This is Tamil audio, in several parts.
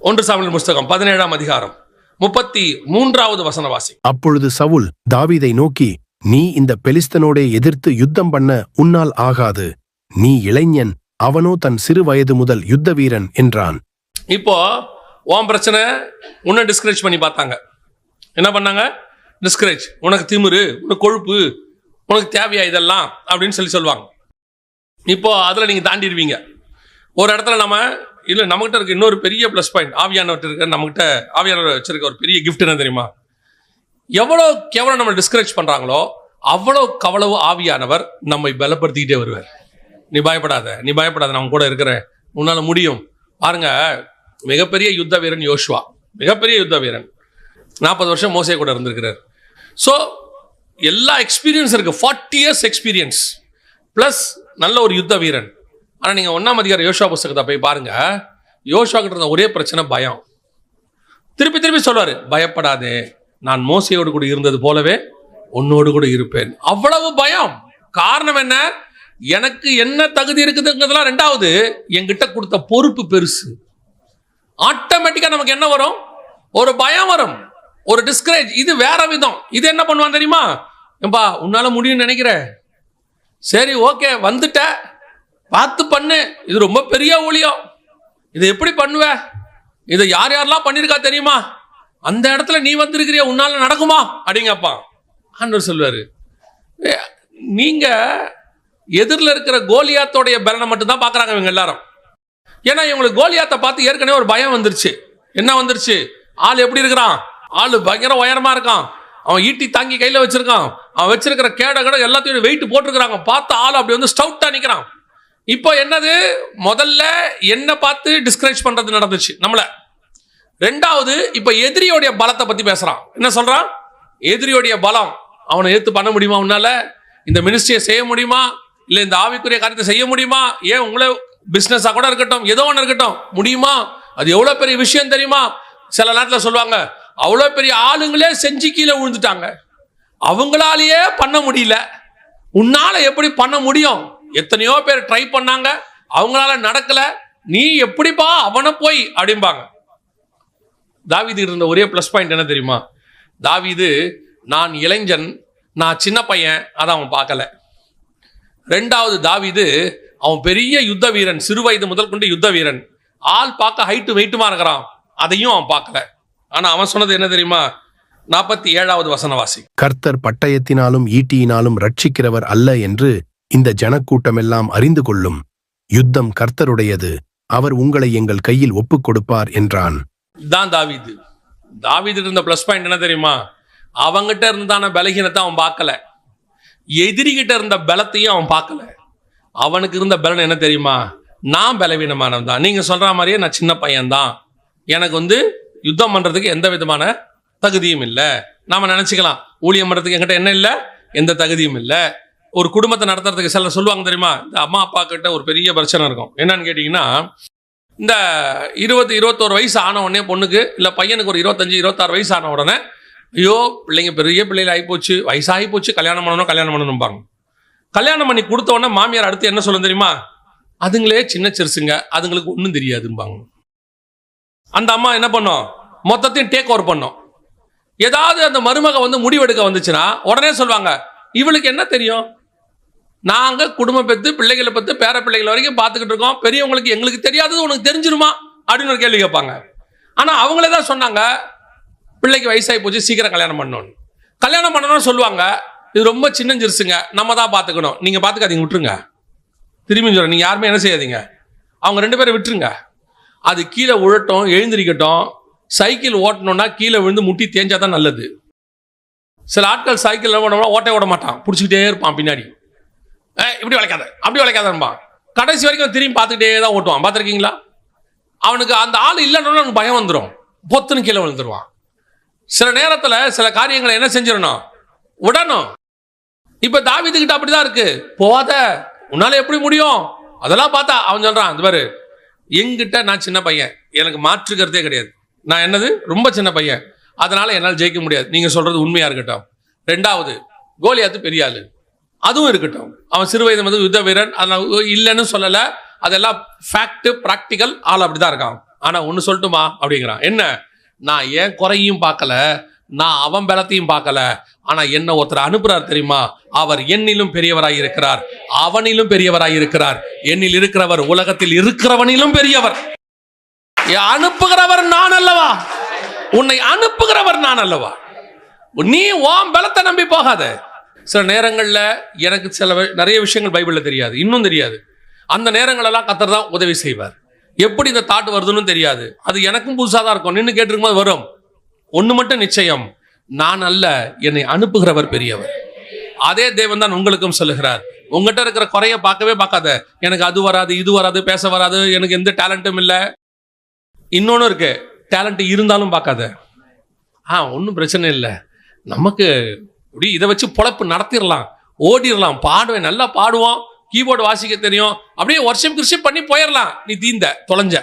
1 சாமுவேல் புஸ்தகம் 17ஆம் அதிகாரம் 33வது வசன வாசி. அப்பொழுது சவுல் தாவீதை நோக்கி, நீ இந்த பெலிஸ்தனோடே எதிர்த்து யுத்தம் பண்ண உன்னால் ஆகாது, நீ இளைஞன், அவனோ தன் சிறு வயது முதல் யுத்த வீரன் என்றான். இப்போ உன் பிரச்சனை உன்னை டிஸ்கரேஜ் பண்ணி பார்த்தாங்க. என்ன பண்ணாங்க? டிஸ்கரேஜ். உனக்கு திமிரு, உனக்கு கொழுப்பு, உனக்கு தேவையா இதெல்லாம் அப்படின்னு சொல்லுவாங்க. இப்போ அதில் நீங்கள் தாண்டிடுவீங்க. ஒரு இடத்துல நம்மகிட்ட இருக்க இன்னொரு பெரிய ப்ளஸ் பாயிண்ட், ஆவியானவர் இருக்க நம்மகிட்ட ஆவியானவர் வச்சிருக்க ஒரு பெரிய கிஃப்ட் என்ன தெரியுமா? எவ்வளோ கேவலம் நம்ம டிஸ்கரேஜ் பண்ணுறாங்களோ அவ்வளவு ஆவியானவர் நம்மை பலப்படுத்திக்கிட்டே வருவார். நீ பயப்படாத, நான் கூட இருக்கிறேன், உன்னால் முடியும். பாருங்க, மிகப்பெரிய யுத்த வீரன் யோசுவா, மிகப்பெரிய யுத்த வீரன், 40 வருஷம் மோசே கூட இருந்திருக்கிறார். ஸோ எல்லா எக்ஸ்பீரியன்ஸ் இருக்கு, 40 years எக்ஸ்பீரியன்ஸ் ப்ளஸ் நல்ல ஒரு யுத்த வீரன். ஆனால் நீங்கள் 1ஆம் அதிகாரம் யோசுவா புஸ்தகத்தை போய் பாருங்க. யோசுவா கிட்ட இருந்த ஒரே பிரச்சனை பயம். திருப்பி சொல்வாரு, பயப்படாதே, நான் மோசையோடு கூட இருந்தது போலவே உன்னோடு கூட இருப்பேன். அவ்வளவு பயம். காரணம் என்ன? எனக்கு என்ன தகுதி இருக்குதுங்கிறதுலாம் ரெண்டாவது, என்கிட்ட கொடுத்த பொறுப்பு பெருசு. ஆட்டோமேட்டிக்கா நமக்கு என்ன வரும்? ஒரு பயம் வரும், ஒரு டிஸ்கரேஜ். இது வேற விதம். இது என்ன பண்ணுவான் தெரியுமா? ஏம்பா, உன்னால முடியும்னு நினைக்கிற, சரி ஓகே, வந்துட்ட, பார்த்து பண்ணு, இது ரொம்ப பெரிய ஊழியம், இதை எப்படி பண்ணுவ, இதை யாரெல்லாம் பண்ணியிருக்கா தெரியுமா, அந்த இடத்துல நீ வந்திருக்கிறிய, உன்னால நடக்குமா அப்படிங்கப்பா. ஆண்டவர் சொல்வாரு, நீங்க எதிரில் இருக்கிற கோலியாத்தோடைய பலனை மட்டும்தான் பார்க்குறாங்க இவங்க எல்லாரும். ஏன்னா இவங்களுக்கு கோலியாத்தை பார்த்து ஏற்கனவே ஒரு பயம் வந்துருச்சு. என்ன வந்துருச்சு? ஆள் எப்படி இருக்கிறான்? ஆள் பயங்கர உயரமா இருக்கான், அவன் ஈட்டி தாங்கி கையில் வச்சிருக்கான், அவன் வச்சிருக்கிற கேட எல்லாத்தையும் வெயிட் போட்டிருக்கிறாங்க, பார்த்து ஆள் அப்படி வந்து ஸ்டவுட்டா நிற்கிறான். இப்போ என்னது? முதல்ல என்ன பார்த்து டிஸ்கரேஜ் பண்றது நடந்துச்சு நம்மள. ரெண்டாவது, இப்ப எதிரியோடைய பலத்தை பத்தி பேசுறான். என்ன சொல்றான்? எதிரியோடைய பலம், அவனை எடுத்து பண்ண முடியுமா? உன்னால இந்த மினிஸ்ட்ரியை செய்ய முடியுமா? இல்ல இந்த ஆவிக்குரிய காரியத்தை செய்ய முடியுமா? ஏன் உங்களை பிசினஸா கூட இருக்கட்டும், ஏதோ ஒன்று இருக்கட்டும், முடியுமா? அது எவ்வளவு பெரிய விஷயம் தெரியுமா? சில நேரத்தில் சொல்லுவாங்க, அவ்வளோ பெரிய ஆளுங்களே செஞ்சு கீழே விழுந்துட்டாங்க, அவங்களாலேயே பண்ண முடியல, உன்னால எப்படி பண்ண முடியும்? எத்தனையோ பேர் ட்ரை பண்ணாங்க, அவங்களால நடக்கல, நீ எப்படிப்பா அவனை போய் அப்படிம்பாங்க. தாவீது இருந்த ஒரே பிளஸ் பாயிண்ட் என்ன தெரியுமா? தாவீது, நான் இளைஞன், நான் சின்ன பையன், அதை அவன் பார்க்கல. ரெண்டாவது, தாவீது அவன் பெரிய யுத்த வீரன், சிறு வயது முதல் கொண்டு யுத்த வீரன், ஆள் பார்க்க ஹைட்டு வெயிட்டுமா இருக்கிறான், அதையும் அவன் பார்க்கல. ஆனா அவன் சொன்னது என்ன தெரியுமா? 47வது வசனவாசி. கர்த்தர் பட்டயத்தினாலும் ஈட்டியினாலும் ரட்சிக்கிறவர் அல்ல என்று இந்த ஜனக்கூட்டமெல்லாம் அறிந்து கொள்ளும். யுத்தம் கர்த்தருடையது, அவர் உங்களை எங்கள் கையில் ஒப்புக் கொடுப்பார் என்றான். தான் தாவீது. தாவீது இருந்த பிளஸ் பாயிண்ட் என்ன தெரியுமா? அவங்கிட்ட இருந்தான பலகீனத்தை அவன் பார்க்கல, எதிரிகிட்ட இருந்த பலத்தையும் அவன் பார்க்கல. அவனுக்கு இருந்த பலன் என்ன தெரியுமா? நான் பலவீனமானவன் தான், நீங்க சொல்ற மாதிரியே நான் சின்ன பையன் தான், எனக்கு யுத்தம் பண்றதுக்கு எந்த விதமான தகுதியும் இல்லை. நாம நினைச்சுக்கலாம், ஊழியம் பண்றதுக்கு என்கிட்ட என்ன இல்லை, எந்த தகுதியும் இல்லை. ஒரு குடும்பத்தை நடத்துறதுக்கு சில சொல்லுவாங்க தெரியுமா, இந்த அம்மா அப்பா கிட்ட ஒரு பெரிய பிரச்சனை இருக்கும். என்னன்னு கேட்டீங்கன்னா, இந்த 20-21 வயசு ஆன உடனே பொண்ணுக்கு இல்லை பையனுக்கு ஒரு 25-26 வயசு ஆன உடனே, ஐயோ பிள்ளைங்க பெரிய பிள்ளைகள் ஆகிப்போச்சு, வயசாகி போச்சு, கல்யாணம் பண்ணணும்பாங்க. கல்யாணம் பண்ணி கொடுத்த உடனே மாமியார் அடுத்து என்ன சொல்லும் தெரியுமா? அதுங்களே சின்ன சிறுசுங்க, அதுங்களுக்கு ஒன்றும் தெரியாதும்பாங்க. அந்த அம்மா என்ன பண்ணும்? மொத்தத்தையும் டேக் ஓவர் பண்ணும். ஏதாவது அந்த மருமக முடிவெடுக்க வந்துச்சுன்னா உடனே சொல்லுவாங்க, இவளுக்கு என்ன தெரியும், நாங்க குடும்பம் பெற்று பிள்ளைகளை பத்து பேர பிள்ளைகள் வரைக்கும் பார்த்துக்கிட்டு இருக்கோம், பெரியவங்களுக்கு எங்களுக்கு தெரியாதது உனக்கு தெரிஞ்சிருமா அப்படின்னு ஒரு கேள்வி கேட்பாங்க. ஆனா அவங்களே தான் சொன்னாங்க, பிள்ளைக்கு வயசாகி போச்சு, சீக்கிரம் கல்யாணம் பண்ணணும்னு சொல்லுவாங்க. இது ரொம்ப சின்னஞ்சிருச்சுங்க, நம்ம தான் பார்த்துக்கணும், நீங்க பார்த்துக்காதீங்க, விட்டுருங்க. திரும்பி சொல்றேன், நீங்க யாருமே என்ன செய்யாதீங்க, அவங்க 2 பேரை விட்டுருங்க. அது கீழே உழட்டும், எழுந்திரிக்கட்டும். சைக்கிள் ஓட்டணும்னா கீழே விழுந்து முட்டி தேஞ்சாதான் நல்லது. சில ஆட்கள் சைக்கிள் ஓட்ட ஓட மாட்டான், பிடிச்சிக்கிட்டே இருப்பான் பின்னாடி, இப்படி வளைக்காத அப்படி வளைக்காதன்பான். கடைசி வரைக்கும் திரும்பி பார்த்துக்கிட்டே தான் ஓட்டுவான். பார்த்துருக்கீங்களா? அவனுக்கு அந்த ஆள் இல்லைன்னு அவனுக்கு பயம் வந்துடும், பொத்துன்னு கீழே விழுந்துருவான். சில நேரத்தில் சில காரியங்களை என்ன செஞ்சிடணும், விடணும். இப்ப தாவீதுகிட்ட அப்படிதான் இருக்கு. போத, உன்னால எப்படி முடியும், அதெல்லாம் பார்த்தா அவன் சொல்றான், அந்த பாரு, எங்கிட்ட நான் சின்ன பையன், எனக்கு மாற்றுக்கிறதே கிடையாது, நான் என்னது ரொம்ப சின்ன பையன், அதனால என்னால் ஜெயிக்க முடியாது, நீங்க சொல்றது உண்மையா இருக்கட்டும். ரெண்டாவது, கோலியாத்து பெரிய ஆளு, அதுவும் இருக்கட்டும், அவன் சிறு வயது யுத்த வீரன், அதனால இல்லைன்னு சொல்லல, அதெல்லாம் ஃபேக்ட், பிராக்டிக்கல், ஆள் அப்படிதான் இருக்கான். ஆனா ஒன்னு சொல்லட்டுமா அப்படிங்கிறான். என்ன? நான் ஏன் குறையும் பார்க்கல, நான் அவன் பலத்தையும் பார்க்கல, ஆனா என்ன ஒருத்தர் அனுப்புறார் தெரியுமா? அவர் என்னிலும் பெரியவராய் இருக்கிறார், அவனிலும் பெரியவராய் இருக்கிறார். என்னில் இருக்கிறவர் உலகத்தில் இருக்கிறவனிலும் பெரியவர். அனுப்புகிறவர் நான் அல்லவா? உன்னை அனுப்புகிறவர் நான் அல்லவா? நீ உன் பலத்தை நம்பி போகாத. சில நேரங்கள்ல எனக்கு நிறைய விஷயங்கள் பைபிள்ல தெரியாது, இன்னும் தெரியாது. அந்த நேரங்களெல்லாம் கர்த்தர் தான் உதவி செய்வார். எப்படி இந்த தாட் வருதுன்னு தெரியாது, அது எனக்கும் புதுசாக தான் இருக்கும். நின்று கேட்டிருக்கும் போது வரும். ஒன்று மட்டும் நிச்சயம், நான் அல்ல, என்னை அனுப்புகிறவர் பெரியவர். அதே தேவன் தான் உங்களுக்கும் சொல்லுகிறார். உங்ககிட்ட இருக்கிற குறைய பார்க்கவே பார்க்காத. எனக்கு அது வராது, இது வராது, பேச வராது, எனக்கு எந்த டேலண்ட்டும் இல்லை. இன்னொன்று இருக்கு, டேலண்ட் இருந்தாலும் பார்க்காத. ஒன்றும் பிரச்சனை இல்லை, நமக்கு இப்படி இதை வச்சு பொழப்பு நடத்திடலாம், ஓடிடலாம், பாடுவேன், நல்லா பாடுவோம், கீபோர்டு வாசிக்க தெரியும், அப்படியே வர்ஷிப் கிருஷிப் பண்ணி போயிடலாம். நீ தீந்த தொலைஞ்ச.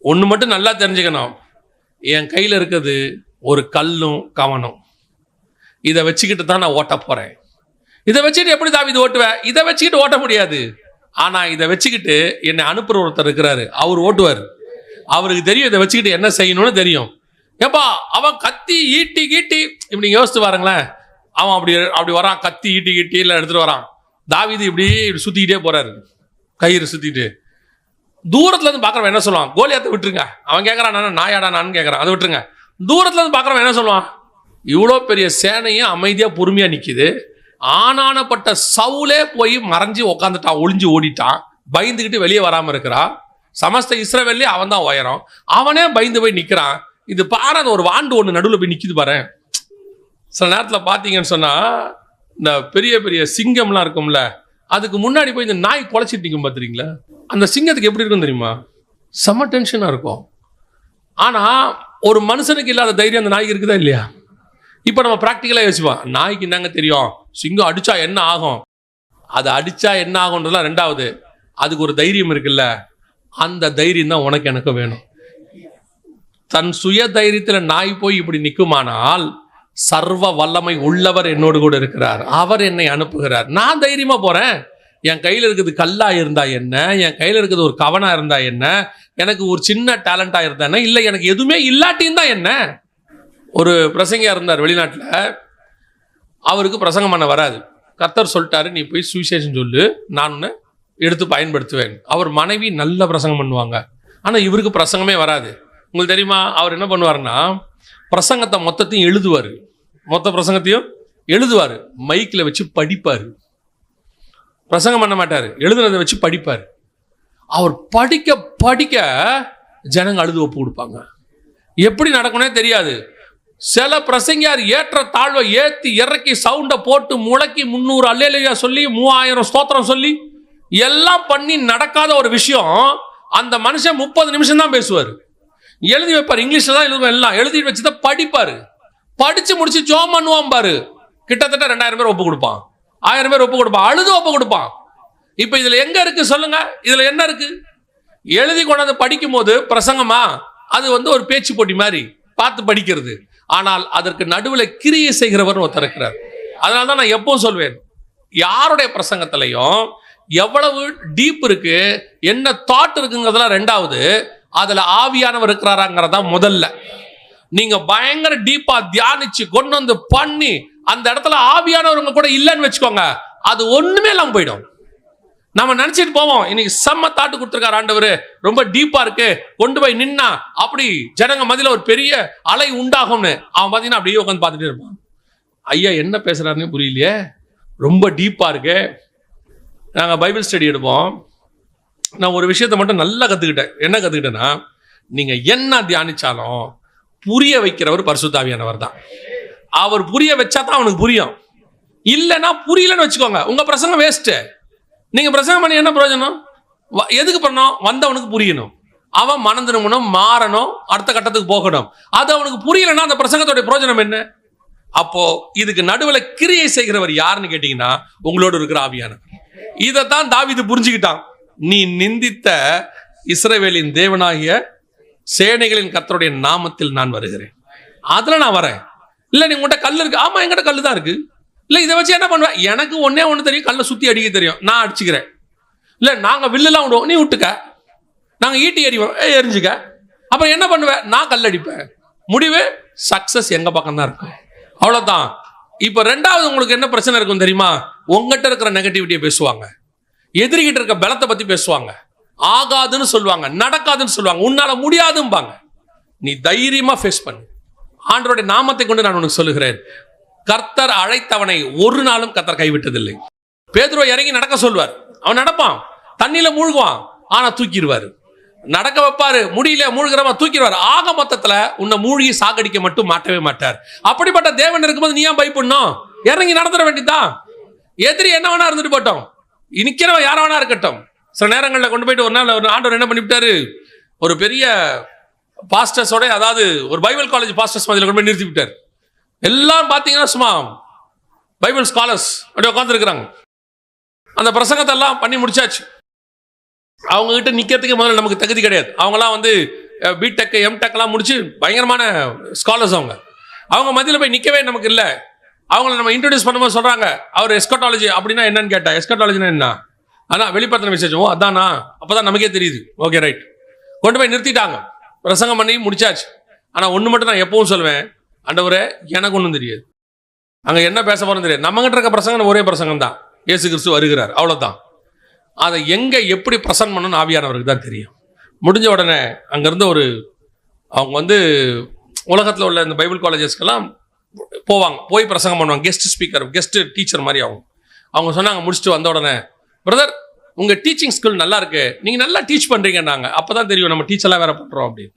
ஒன்று மட்டும் நல்லா தெரிஞ்சுக்கணும், என் கையில் இருக்குது ஒரு கல்லும் கவனம். இதை வச்சுக்கிட்டு தான் நான் ஓட்ட போறேன். இதை வச்சுக்கிட்டு எப்படி தாவீது ஓட்டுவேன்? இதை வச்சுக்கிட்டு ஓட்ட முடியாது. ஆனா இதை வச்சுக்கிட்டு என்னை அனுப்புற ஒருத்தர் இருக்கிறாரு, அவர் ஓட்டுவார். அவருக்கு தெரியும் இதை வச்சுக்கிட்டு என்ன செய்யணும்னு தெரியும். ஏப்பா அவன் கத்தி ஈட்டி கீட்டி இப்படி யோசித்து பாருங்களேன். அவன் அப்படி வரான், கத்தி ஈட்டி கீட்டி இல்லை எடுத்துட்டு வரான். தாவீது இப்படி சுத்திக்கிட்டே போறாரு, கயிறு சுத்திட்டு. தூரத்துல இருந்து பாக்குறவன் என்ன சொல்லுவான்? கோலியாத்தை விட்டுருங்க. அவன் கேட்கறான், நாயாடா நான் கேட்கறான், அதை விட்டுருங்க. தூரத்துல இருந்து பாக்குறவன் என்ன சொல்லுவான்? இவ்வளோ பெரிய சேனையும் அமைதியா பொறுமையா நிக்குது, ஆனானப்பட்ட சவுலே போய் மறைஞ்சு உக்காந்துட்டான், ஒளிஞ்சு ஓடிட்டான், பயந்துக்கிட்டு வெளியே வராம இருக்கிறான். சமஸ்த இஸ்ரவேல்லே அவன் தான் உயரம், அவனே பயந்து போய் நிக்கிறான். இது பாரு, ஒரு வாண்டு ஒன்று நடுவில் போய் நிக்குது பாரு. சில நேரத்தில் பார்த்தீங்கன்னு சொன்னா, இந்த பெரிய பெரிய சிங்கம்லாம் இருக்கும்ல, அதுக்கு முன்னாடி போய் இந்த நாய் குலைச்சிட்டு நிற்கும் பார்த்துறீங்களா? அந்த சிங்கத்துக்கு எப்படி இருக்கும் தெரியுமா? செம்ம டென்ஷனாக இருக்கும். ஆனால் ஒரு மனுஷனுக்கு இல்லாத தைரியம் அந்த நாய்க்கு இருக்குதா இல்லையா? இப்போ நம்ம ப்ராக்டிக்கலாக யோசிப்போம், நாய்க்கு என்னங்க தெரியும், சிங்கம் அடிச்சா என்ன ஆகும், அது அடிச்சா என்ன ஆகுன்றதுலாம் ரெண்டாவது. அதுக்கு ஒரு தைரியம் இருக்குல்ல, அந்த தைரியம் தான் உனக்கு எனக்கு வேணும். தன் சுய தைரியத்தில் நாய் போய் இப்படி நிற்குமானால், சர்வ வல்லமை உள்ளவர் என்னோடு கூட இருக்கிறார், அவர் என்னை அனுப்புகிறார், நான் தைரியமா போறேன். என் கையில் இருக்குது கல்லா இருந்தா என்ன, என் கையில் இருக்குது ஒரு கவனா இருந்தா என்ன, எனக்கு ஒரு சின்ன டேலண்டா இருந்தா என்ன, இல்லை எனக்கு எதுவுமே இல்லாட்டின்னு தான் என்ன. ஒரு பிரசங்கியா இருந்தார் வெளிநாட்டில், அவருக்கு பிரசங்கம் பண்ண வராது. கர்த்தர் சொல்லிட்டாரு, நீ போய் சுவிசேஷம் சொல்லு, நான் உன்னை எடுத்து பயன்படுத்துவேன். அவர் மனைவி நல்ல பிரசங்கம் பண்ணுவாங்க, ஆனால் இவருக்கு பிரசங்கமே வராது. உங்களுக்கு தெரியுமா, அவர் என்ன பண்ணுவாருன்னா, பிரசங்கத்தை மொத்தத்தையும் எழுதுவார், மொத்த பிரசங்கத்தையும் எழுதுவார், மைக்கில் வச்சு படிப்பார். பிரசங்கம் பண்ண மாட்டார், எழுதுனதை வச்சு படிப்பார். அவர் படிக்க படிக்க ஜனங்க அழுது ஒப்பு கொடுப்பாங்க. எப்படி நடக்கும்னே தெரியாது. சில பிரசங்கியார் ஏற்ற தாழ்வை ஏற்றி இறக்கி சவுண்டை போட்டு முழக்கி 300 அல்லேலூயா சொல்லி 3000 ஸ்தோத்திரம் சொல்லி எல்லாம் பண்ணி நடக்காத ஒரு விஷயம் அந்த மனுஷன் 30 நிமிஷம் தான் பேசுவார். எழுதி வைப்பார், இங்கிலீஷ்ல தான் எழுதுவார், எல்லாம் எழுதி வச்சுதான் படிப்பாரு. படிச்சு முடிச்சு ஜோம் பண்ணுவான் பாரு, கிட்டத்தட்ட 2000 பேர் ஒப்பு கொடுப்பான், 1000 பேர் ஒப்பு கொடுப்பான், அழுது ஒப்பு கொடுப்பான். இப்ப இதுல எங்க இருக்கு சொல்லுங்க? இதுல என்ன இருக்கு? எழுதி கொண்டாந்து படிக்கும் போது பிரசங்கமா, அது ஒரு பேச்சு போட்டி மாதிரி பார்த்து படிக்கிறது. ஆனால் அதற்கு நடுவில் கிரியை செய்கிறவர் ஒருத்தர் இருக்கிறார். அதனால தான் நான் எப்பவும் சொல்வேன், யாருடைய பிரசங்கத்திலையும் எவ்வளவு டீப் இருக்கு, என்ன தாட் இருக்குங்கிறதுலாம் ரெண்டாவது, அதுல ஆவியானவர் இருக்கிறாராங்கிறதா முதல்ல. நீங்க பயங்கர டீப்பா தியானிச்சு கொண்டு வந்து பண்ணி அந்த இடத்துல ஆவியானவருங்க கூட இல்லைன்னு வச்சுக்கோங்க, அது ஒண்ணுமே இல்லாம போயிடும். நம்ம நினைச்சிட்டு போவோம், இன்னைக்கு செம்ம தாட்டு கொடுத்துருக்காரு ஆண்டவர், ரொம்ப டீப்பா இருக்கு, கொண்டு போய் நின்னா அப்படி ஜனங்க மத்தியில ஒரு பெரிய அலை உண்டாகும்னு. அவன் பாத்தீங்கன்னா அப்படியே உட்காந்து பார்த்துட்டே இருப்பான். ஐயா என்ன பேசுறாருன்னு புரியலையே, ரொம்ப டீப்பா இருக்கு. நாங்க பைபிள் ஸ்டடி எடுப்போம். நான் ஒரு விஷயத்த மட்டும் நல்லா கத்துக்கிட்டேன். என்ன கத்துக்கிட்டேன்னா, நீங்க என்ன தியானிச்சாலும் புரிய வைக்கிறவர் பரிசுத்த ஆவியானவர் தான். அவர் புரிய வச்சா தான் அவனுக்கு புரியும். இல்லைன்னா புரியலன்னு வச்சுக்கோங்க, உங்க பிரசங்கம் வேஸ்ட். நீங்க பிரசங்கம் பண்ணி என்ன பிரயோஜனம்? எதுக்கு பண்ணணும்? வந்தவனுக்கு புரியணும், அவன் மனம் திரும்பணும், மாறணும், அடுத்த கட்டத்துக்கு போகணும். அது அவனுக்கு புரியலன்னா அந்த பிரசங்கத்தோட பிரயோஜனம் என்ன? அப்போ இதுக்கு நடுவில் கிரியை செய்கிறவர் யாருன்னு கேட்டீங்கன்னா, உங்களோடு இருக்கிற ஆவியானவர். இதைத்தான் தாவீது புரிஞ்சுக்கிட்டான். நீ நிந்தித்த இஸ்ரவேலின் தேவனாகிய சேனைகளின் கர்த்தருடைய நாமத்தில் நான் வருகிறேன், அதுல நான் வரேன். இல்ல நீ உங்கள்கிட்ட கல் இருக்கு, ஆமா என்கிட்ட கல்லு தான் இருக்கு. இல்ல இதை வச்சு என்ன பண்ணுவேன்? எனக்கு ஒண்ணு தெரியும், கல்லை சுத்தி அடிக்க தெரியும், நான் அடிச்சுக்கிறேன். இல்ல நாங்க வில்லுலாம் விடுவோம், நீ விட்டுக்க. நாங்க ஈட்டி எறிவோம், எரிஞ்சுக்க. அப்புறம் என்ன பண்ணுவேன்? நான் கல் அடிப்பேன். முடிவு சக்சஸ் எங்க பக்கம் தான் இருக்கும். அவ்வளவுதான். இப்ப ரெண்டாவது உங்களுக்கு என்ன பிரச்சனை இருக்கும் தெரியுமா? உங்ககிட்ட இருக்கிற நெகட்டிவிட்டியை பேசுவாங்க, எதிரிகிட்ட இருக்க பலத்தை பத்தி பேசுவாங்க, ஆகாதுன்னு சொல்லுவாங்க, நடக்காதுன்னு சொல்லுவாங்க, உன்னால முடியாதும்பாங்க. நீ தைரியமா ஃபேஸ் பண்ணு. ஆண்டவருடைய நாமத்தை கொண்டு நான் உனக்கு சொல்லுகிறேன், கர்த்தர் அழைத்தவனை ஒரு நாளும் கர்த்தர் கைவிட்டதில்லை. பேதுருவை இறங்கி நடக்க சொல்வார், அவன் நடப்பான், தண்ணியில மூழ்குவான், ஆனா தூக்கிடுவாரு. நடக்க வைப்பாரு, முடியல, மூழ்கிறவன் தூக்கிடுவார். ஆக மொத்தத்துல உன்னை மூழ்கி சாகடிக்க மட்டும் மாட்டவே மாட்டார். அப்படிப்பட்ட தேவன் இருக்கும்போது நீ ஏன் பயப்படணும்? இறங்கி நடந்துட வேண்டியதான். எதிரி என்ன வேணா இருந்துட்டு போட்டோம், நிக்கிறவன் யார வேணா இருக்கட்டும். சில நேரங்களில் கொண்டு போயிட்டு ஒரு நாள் ஒரு ஆண்டவர் என்ன பண்ணிவிட்டாரு, ஒரு பெரிய பாஸ்டர்ஸோட, அதாவது ஒரு பைபிள் காலேஜ் பாஸ்டர்ஸ் மதியில் கொண்டு போய் நிறுத்தி விட்டார். எல்லாம் பார்த்தீங்கன்னா சும்மா பைபிள் ஸ்காலர்ஸ் அப்படியே உட்காந்துருக்குறாங்க. அந்த பிரசங்கத்தை எல்லாம் பண்ணி முடிச்சாச்சு. அவங்க கிட்ட நிக்கிறதுக்கு முதல்ல நமக்கு தகுதி கிடையாது. அவங்கலாம் வந்து பிடெக் எம்டெக்லாம் முடிச்சு பயங்கரமான ஸ்காலர்ஸ். அவங்க மத்தியில் போய் நிற்கவே நமக்கு இல்லை. அவங்கள நம்ம இன்ட்ரடியூஸ் பண்ணும்போது சொல்றாங்க, அவர் எஸ்கட்டாலஜி அப்படின்னா என்னன்னு கேட்டா, எஸ்கட்டாலஜினா என்ன? ஆனால் வெளிப்படுத்தின விசேஷம். ஓ அதானா? அப்போதான் நமக்கே தெரியுது. Okay right. கொண்டு போய் நிறுத்திட்டாங்க, பிரசங்கம் பண்ணி முடிச்சாச்சு. ஆனால் ஒன்று மட்டும் நான் எப்பவும் சொல்வேன், ஆண்டவரே எனக்கு ஒன்றும் தெரியாது, அங்கே என்ன பேச போறோம் தெரியாது. நம்மகிட்ட இருக்க பிரசங்கம் ஒரே பிரசங்கம் தான், இயேசு கிறிஸ்து வருகிறார், அவ்வளோதான். அதை எங்கே எப்படி பிரசன்ட் பண்ணணும்னு ஆவியானவருக்கு தான் தெரியும். முடிஞ்ச உடனே அங்கேருந்து அவங்க வந்து உலகத்தில் உள்ள இந்த பைபிள் காலேஜஸ்க்கெல்லாம் போவாங்க, போய் பிரசங்கம் பண்ணுவாங்க, கெஸ்ட் ஸ்பீக்கர், கெஸ்ட் டீச்சர் மாதிரி. அவங்க சொன்னாங்க முடிச்சுட்டு வந்த உடனே, பிரதர் உங்கள் டீச்சிங் ஸ்கில் நல்லா இருக்கு, நீங்கள் நல்லா டீச் பண்ணுறீங்கன்னாங்க. அப்போ தான் தெரியும் நம்ம டீச்சர்லாம் வேற பண்ணுறோம் அப்படின்னு.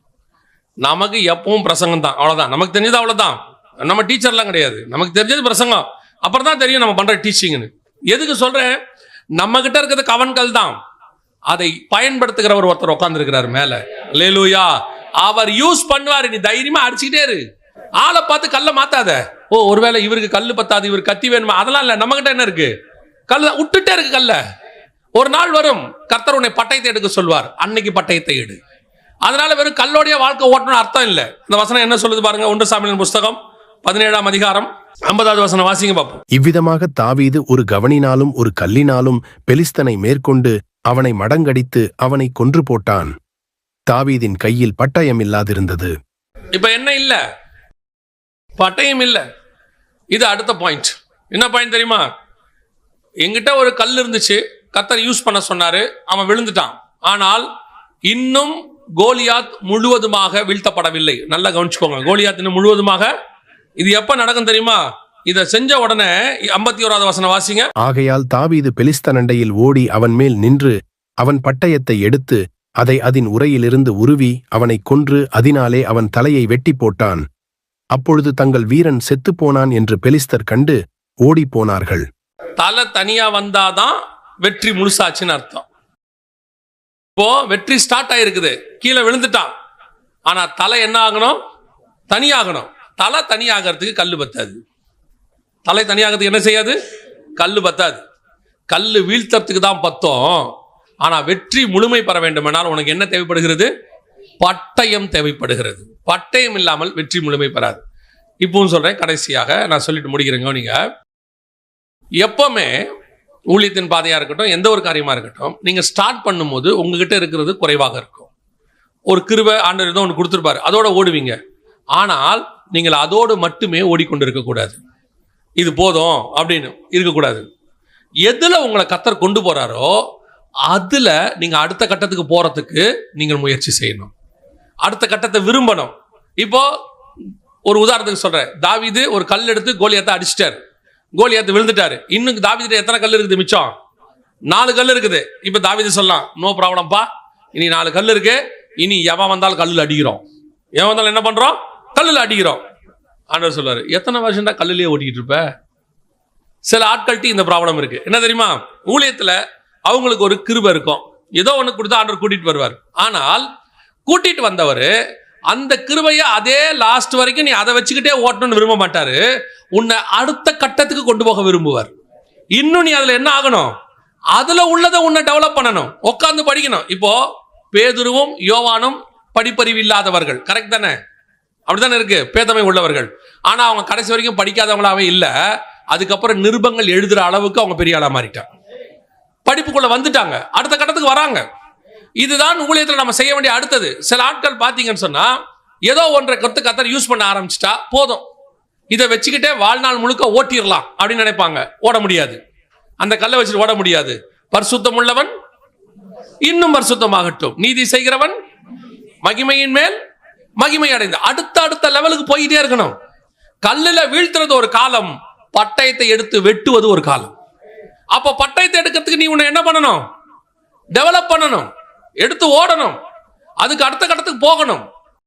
நமக்கு எப்பவும் பிரசங்கம் தான், அவ்வளோதான். நமக்கு தெரிஞ்சது அவ்வளோதான், நம்ம டீச்சர்லாம் கிடையாது. நமக்கு தெரிஞ்சது பிரசங்கம். அப்புறம் தான் தெரியும் நம்ம பண்ணுற டீச்சிங்னு. எதுக்கு சொல்கிறேன்? நம்ம கிட்ட இருக்கிறது கவன்கள் தான், அதை பயன்படுத்துகிறவர் ஒருத்தர் உட்கார்ந்துருக்கிறார் மேலே. அல்லேலூயா. அவர் யூஸ் பண்ணுவார். நீ தைரியமா அடிச்சுக்கிட்டே இரு. ஆளை பார்த்து கல்ல மாத்தாத. ஓ ஒருவேளை இவருக்கு கல்லு பத்தாது, இவருக்கு கத்தி வேணுமா, அதெல்லாம் இல்லை. நம்ம கிட்ட என்ன இருக்கு? கல்ல விட்டுட்டே இருக்கு. கல்ல ஒரு நாள் வரும், கர்த்தர் உன்னை பட்டயத்தை எடுக்க சொல்வார், அன்னைக்கு பட்டயத்தை எடு. அதனால வெறும் கல்லோடைய வாழ்க்கை ஓட்டணும் அர்த்தம் இல்லை. இந்த வசனம் என்ன சொல்லுது பாருங்க, 1 சாமுவேல் புஸ்தகம் 17ஆம் அதிகாரம் 50வது வசனம் வாசிங்க பார்ப்போம். இவ்விதமாக தாவீது ஒரு கவணினாலும் ஒரு கல்லினாலும் பெலிஸ்தனை மேற்கொண்டு அவனை மடங்கடித்து அவனை கொன்று போட்டான். தாவீதின் கையில் பட்டயம் இல்லாதிருந்தது. இப்ப என்ன இல்ல? பட்டயம் இல்ல. இது அடுத்த பாயிண்ட். என்ன பாயிண்ட் தெரியுமா? எங்கிட்ட ஒரு கல் இருந்துச்சு, கர்த்தர் யூஸ் பண்ண சொன்னாரு, அவன் விழுந்துட்டான். ஆனால் இன்னும் கோலியாத் முழுவதுமாக வீழ்த்தப்படவில்லை. நல்லா கவனிச்சுக்கோங்க, கோலியாத் இன்னும் முழுவதுமாக. இது எப்ப நடக்கும் தெரியுமா? இதை செஞ்ச உடனே 51வது வசனம் வாசிங்க. ஆகையால் தாவீது பெலிஸ்தன் அண்டையில் ஓடி அவன் மேல் நின்று அவன் பட்டயத்தை எடுத்து அதை அதன் உரையிலிருந்து உருவி அவனை கொன்று அதனாலே அவன் தலையை வெட்டி போட்டான். அப்பொழுது தங்கள் வீரன் செத்துப்போனான் என்று பெலிஸ்தர் கண்டு ஓடி போனார்கள். தலை தனியா வந்தாதான் வெற்றி முழுசாச்சுன்னு அர்த்தம். இப்போ வெற்றி ஸ்டார்ட் ஆயிருக்குது, கீழே விழுந்துட்டான். ஆனா தலை என்ன ஆகணும்? தனியாகணும். தலை தனியாகிறதுக்கு கல்லு பத்தாது. தலை தனியாகிறதுக்கு என்ன செய்யாது? கல்லு பத்தாது. கல்லு வீழ்த்தறதுக்கு தான் பத்தம். ஆனா வெற்றி முழுமை பெற வேண்டுமென்றால் உனக்கு என்ன தேவைப்படுகிறது? பட்டயம் தேவைப்படுகிறது. பட்டயம் இல்லாமல் வெற்றி முழுமை பெறாது. இப்பவும் சொல்றேன், கடைசியாக நான் சொல்லிட்டு முடிக்கிறேங்க. நீங்க எப்பவுமே ஊழியத்தின் பாதையா இருக்கட்டும், எந்த ஒரு காரியமா இருக்கட்டும், நீங்க ஸ்டார்ட் பண்ணும்போது உங்ககிட்ட இருக்கிறது குறைவாக இருக்கும். ஒரு கிருபை ஆண்டவர் ஏதோ ஒன்று கொடுத்துருப்பாரு, அதோட ஓடுவீங்க. ஆனால் நீங்கள் அதோடு மட்டுமே ஓடிக்கொண்டிருக்கக்கூடாது. இது போதும் அப்படின்னு இருக்கக்கூடாது. எதுல உங்களை கர்த்தர் கொண்டு போறாரோ அதுல நீங்க அடுத்த கட்டத்துக்கு போறதுக்கு நீங்கள் முயற்சி செய்யணும். அடுத்த கட்டத்தை விரும்பணும். இப்போ ஒரு உதாரணத்துக்கு சொல்றேன். தாவீது ஒரு கல் எடுத்து கோலியாத்தை அடிச்சிட்டாரு, கோலியாத்து விழுந்துட்டாரு. இன்னும் தாவீது எத்தனை கல் இருக்குது? மிச்சம் 4 கல் இருக்குது. இப்ப தாவீது சொல்லலாம், நோ ப்ராப்ளம்பா, இனி 4 கல் இருக்கு, இனி எவன் வந்தாலும் கல்லில் அடிக்கிறோம், எவன் வந்தாலும் என்ன பண்றோம்? கல்லில் அடிக்கிறோம். ஆண்டவர் சொல்றாரு, எத்தனை வருஷம் தான் கல்லிலேயே ஓட்டிக்கிட்டு இருப்ப? சில ஆட்கள்கிட்ட இந்த ப்ராப்ளம் இருக்கு. என்ன தெரியுமா? ஊழியத்துல அவங்களுக்கு ஒரு கிருபை இருக்கும், ஏதோ ஒன்று கொடுத்தா ஆண்டவர் கூட்டிட்டு வருவார். ஆனால் கூட்டிட்டு வந்தவர் அந்த கிருபையை அதே லாஸ்ட் வரைக்கும் நீ அதை வச்சுக்கிட்டே ஓட்டணும்னு விரும்ப மாட்டாரு. உன்னை அடுத்த கட்டத்துக்கு கொண்டு போக விரும்புவார். இன்னும் நீ அதுல என்ன ஆகணும்? அதுல உள்ளதை உன்னை டெவலப் பண்ணணும், உட்காந்து படிக்கணும். இப்போ பேதுருவும் யோவானும் படிப்பறிவு இல்லாதவர்கள், கரெக்ட் தானே? அப்படித்தானே இருக்கு, பேதமை உள்ளவர்கள். ஆனா அவங்க கடைசி வரைக்கும் படிக்காதவங்களாவே இல்ல. அதுக்கப்புறம் நிருபங்கள் எழுதுற அளவுக்கு அவங்க பெரிய ஆளா மாறிட்டாங்க, படிப்புக்குள்ள வந்துட்டாங்க, அடுத்த கட்டத்துக்கு வராங்க. இதுதான் ஊழியத்தில் நம்ம செய்ய வேண்டிய அடுத்தது. சில ஆட்கள் பார்த்தீங்கன்னு சொன்னா ஏதோ ஒன்றை கர்த்தர் யூஸ் பண்ண ஆரம்பிச்சிட்டா போதும், இதை வச்சுக்கிட்டே வாழ்நாள் முழுக்க ஓட்டிடலாம் அப்படின்னு நினைப்பாங்க. ஓட முடியாது. அந்த கல்லை வச்சுட்டு ஓட முடியாது. பரிசுத்தம் உள்ளவன் இன்னும் பரிசுத்தமாகட்டும், நீதி செய்கிறவன் மகிமையின் மேல் மகிமை அடைந்து அடுத்த லெவலுக்கு போயிட்டே இருக்கணும். கல்லுல வீழ்த்துறது ஒரு காலம், பட்டயத்தை எடுத்து வெட்டுவது ஒரு காலம். அப்ப பட்டயத்தை எடுக்கிறதுக்கு நீ உன்னை என்ன பண்ணணும்? டெவலப் பண்ணணும், எடுத்து ஓடணும், அதுக்கு அடுத்த கட்டத்துக்கு போகணும்.